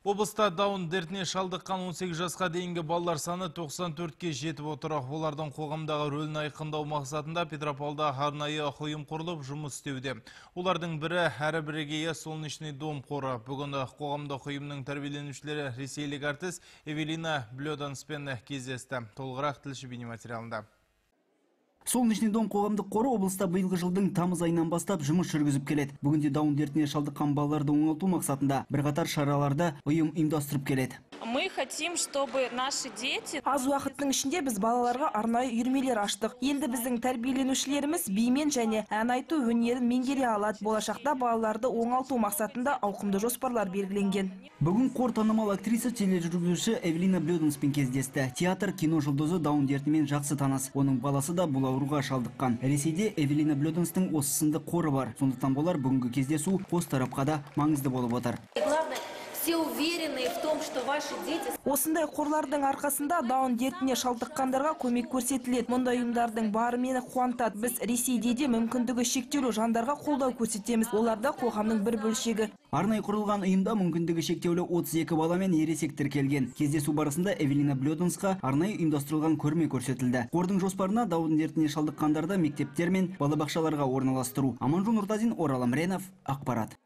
Облыста даун дертіне шалдыққан 18 жасқа дейінгі балалар саны 94-ке жетіп отыр. Олардың қоғамдағы рөлін айқындау мақсатында Петропавлда арнайы ұйым құрылып жұмыс істеуде. Олардың бірі әрі бірегейі Солнечный дом қоры. Бүгін қоғамдық ұйымның тәрбиеленушілері ресейлік әртіс Эвелина Блёданспен кездесті. Толығырақ тілші бейнематериалында. Солнечный дом қоғамдық қоры облыста биылғы жылдың тамыз айынан бастап жұмыс жүргізіп келеді. Бүгінде даун дертіне шалдыққан балаларды оңалту мақсатында бірқатар шараларды ұйым ұйымдастырып келеді. Мы хотим, чтобы наши дети... Аз уақыттың ішінде біз балаларға арнайы үйірмелер аштық. Енді біздің тәрбиеленушілеріміз бимен және ән айту өнерін меңгере алады. Болашақта балаларды оңалту мақсатында ауқымды жоспарлар белгіленген. Бүгін қор танымал актриса тележүргізуші Эвелина Блёданспен кездесті. Театр, кино жұлдызы даун дертімен жақсы таныс. Оның баласы да бұл ауруға шалдыққан. Ресейде Эвелина Блёданстың осы сынды қоры бар. Сондықтан болар бүгінгі кездесу қос тарапқа да маңызды болып отыр. Все уверены в том, что ваши дети... Осындай қорлардың арқасында даун дертіне шалдыққандарға көмек көрсетіледі. Мұндай ұйымдардың бары мені қуантады. Біз Ресейде де мүмкіндігі шектеулі жандарға қолдау көрсетеміз. Оларда қоғамның бір бөлшегі. Арнайы құрылған ұйымда мүмкіндігі шектеулі 32 бала мен ересек тіркелген. Кездесу барысында Эвелина Блёданска арнайы ұйымдастырылған көрме көрсетілді. Қордың жоспарына даун дертіне шалдыққандарды мектептер мен балабақшаларға орналастыру. Аманжол Нұртазин, Орал Амренов, ақпарат.